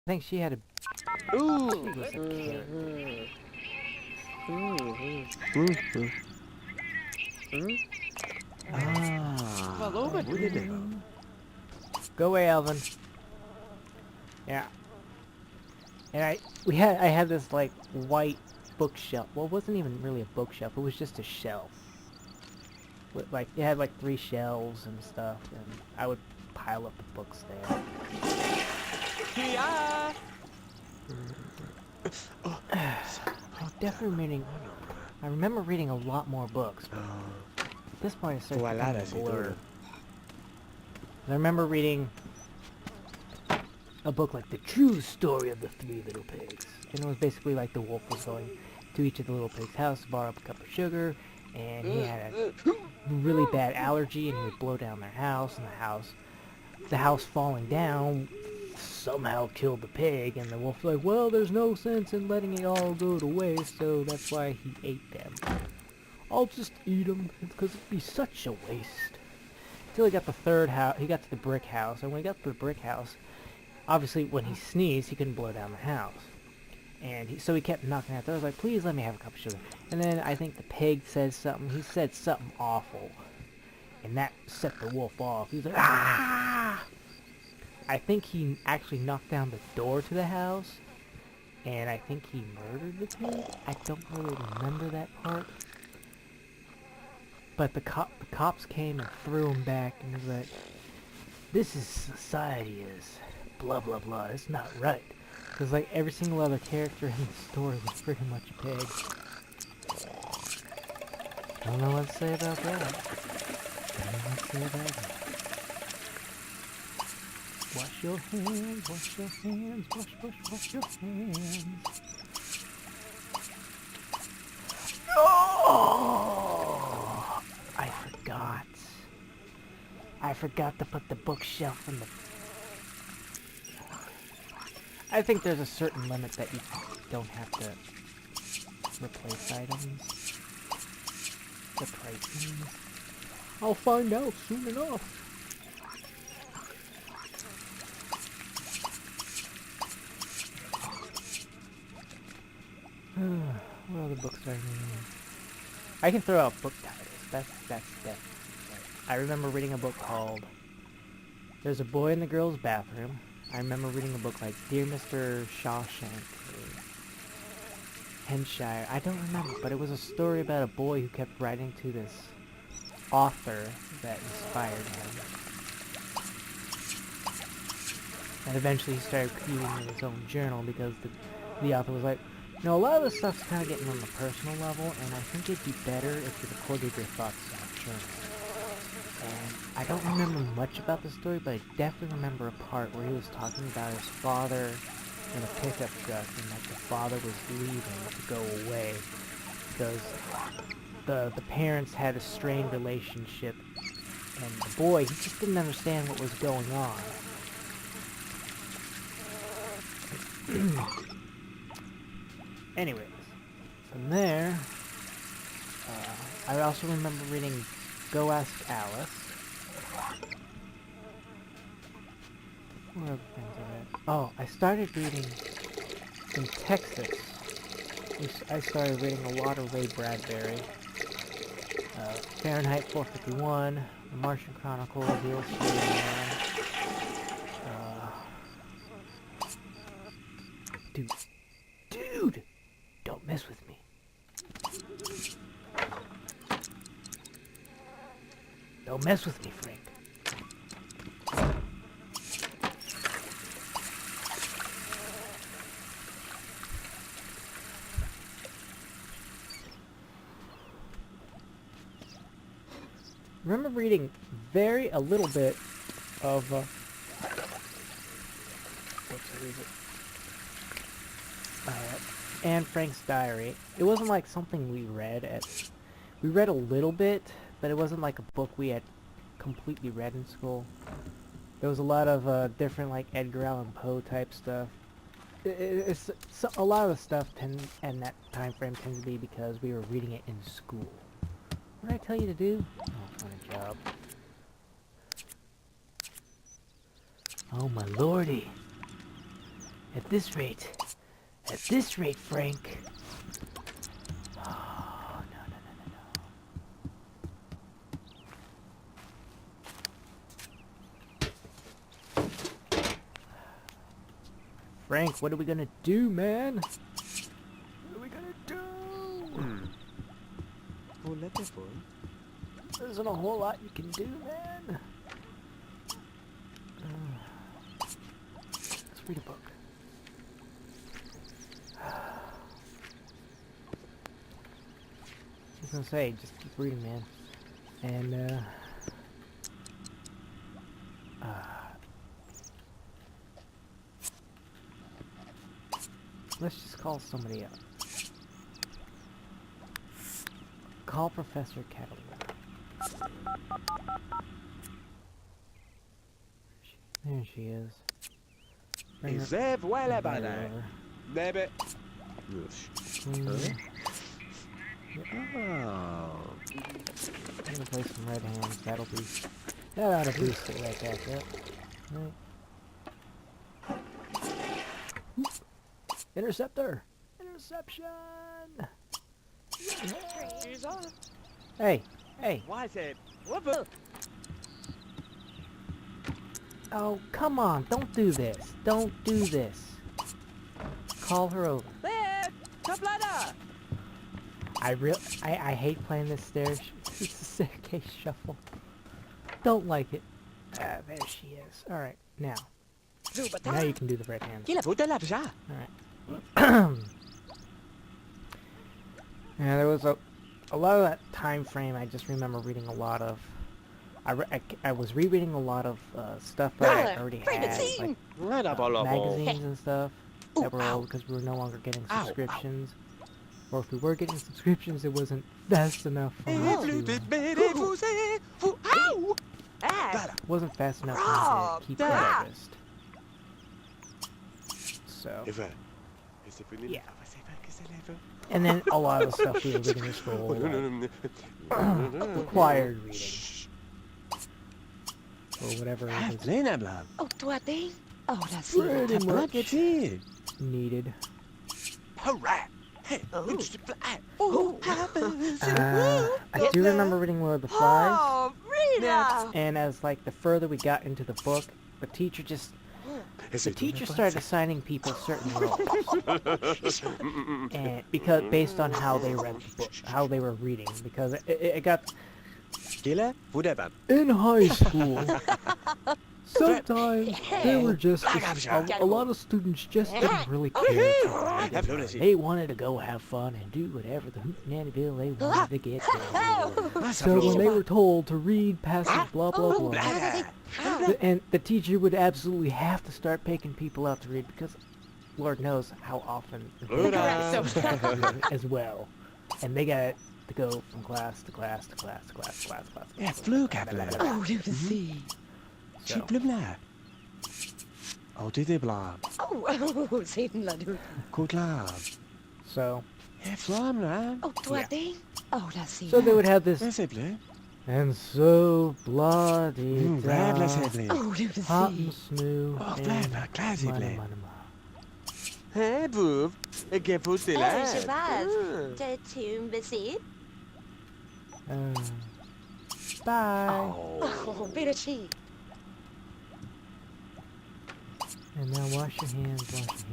think she had a... Ooh. She was a character. Ah, what did it? Go away, Alvin. Yeah. And I had this like white bookshelf. Well, it wasn't even really a bookshelf. It was just a shelf. With, like, it had like 3 shelves and stuff, and I would pile up the books there. Kia. Definitely reading. I remember reading a lot more books, but at this point it starts becoming a blur. I remember reading a book like The True Story of the 3 Little Pigs. And it was basically like the wolf was going to each of the little pigs' house to borrow up a cup of sugar, and he had a really bad allergy, and he would blow down their house, and the house falling down somehow killed the pig, and the wolf was like, well, there's no sense in letting it all go to waste, so that's why he ate them. I'll just eat them, because it'd be such a waste. Until he got the third house, he got to the brick house, and when he got to the brick house, obviously when he sneezed, he couldn't blow down the house. And so he kept knocking at the door. I was like, please let me have a cup of sugar. And then I think the pig said something. He said something awful. And that set the wolf off. He was like, ah! I think he actually knocked down the door to the house. And I think he murdered the pig. I don't really remember that part. But the cops came and threw him back. And he was like, this is society is blah blah blah. It's not right. Because like every single other character in the story was pretty much a pig. I don't know what to say about that. Wash your hands, wash your hands, wash your hands. Oh! I forgot to put the bookshelf in the... I think there's a certain limit that you don't have to replace items. The pricing. I'll find out soon enough. What other books are here? I can throw out book titles. That's definitely right. I remember reading a book called There's a Boy in the Girl's Bathroom. I remember reading a book like Dear Mr. Shawshank or Henshire. I don't remember, but it was a story about a boy who kept writing to this author that inspired him. And eventually he started keeping in his own journal because the author was like, you know, a lot of this stuff's kind of getting on the personal level, and I think it'd be better if you recorded your thoughts in a journal. And I don't remember much about the story, but I definitely remember a part where he was talking about his father in a pickup truck, and that the father was leaving to go away because the parents had a strained relationship, and the boy, he just didn't understand what was going on. Anyways, from there, I also remember reading Go Ask Alice. What other things I read? Oh, I started reading in Texas. I started reading a lot of Ray Bradbury. Fahrenheit 451, The Martian Chronicles, The Illustrated Man. Dude! Don't mess with me. Don't mess with me, Frank. I remember reading a little bit of, Anne Frank's diary. It wasn't like something we read we read a little bit, but it wasn't like a book we had completely read in school. There was a lot of different like Edgar Allan Poe type stuff. A lot of the stuff in that time frame tends to be because we were reading it in school. What did I tell you to do? Oh, funny job. Oh my lordy. At this rate, Frank. Oh, no, no, no, no, no. Frank, what are we gonna do, man? What are we gonna do? There isn't a whole lot you can do, man. Let's read a book. I was gonna say, just keep reading, man. And, let's just call somebody up. Call Professor Catalina. There she is. Bring her over. Baby. I'm gonna play some red hands. That ought to boost it right back up. Right. Interceptor! Interception! Hey! Hey! Why is it? Oh, come on! Don't do this! Don't do this! Call her over. I hate playing this staircase shuffle. Don't like it. There she is. Alright, now. Now you can do the red hands. Alright. Yeah, there was a lot of that time frame. I just remember reading a lot of. I was rereading a lot of stuff that I already had, like magazines and stuff that were old because we were no longer getting subscriptions. Or if we were getting subscriptions, it wasn't fast enough for me to... wasn't fast enough for me to keep interest. So... yeah. And then a lot of the stuff we were reading in school, like, required reading. Or whatever it was pretty much needed. I do remember reading Lord of the Flies, and as like the further we got into the book, the teacher started assigning people certain roles, and because based on how they read the book, how they were reading, because it got in high school. Sometimes they were just a lot of students just didn't really care. They wanted to go have fun and do whatever the hootenannyville they wanted to get done. So when they were told to read passage blah blah blah, and the teacher would absolutely have to start picking people out to read because Lord knows how often they got as well, and they got to go from class to class to class to class to class to class. Ja, flugkappeler. Oh, du see. Chip blabla. Oh, det er bla. Oh, siden la du. God klar. So. Ja, flamla. Oh, du det. Oh, la see. So they would have this. Hvad er det? And so bloody Rabla sæble. Oh, du hot see. and smooth. Oh, blabla, klar sæble. Hey, boob. Ik heb hoe til Hey, Shabazz. Det tune besit. Bye. Oh, bitter cheek. And now wash your hands, wash your hands.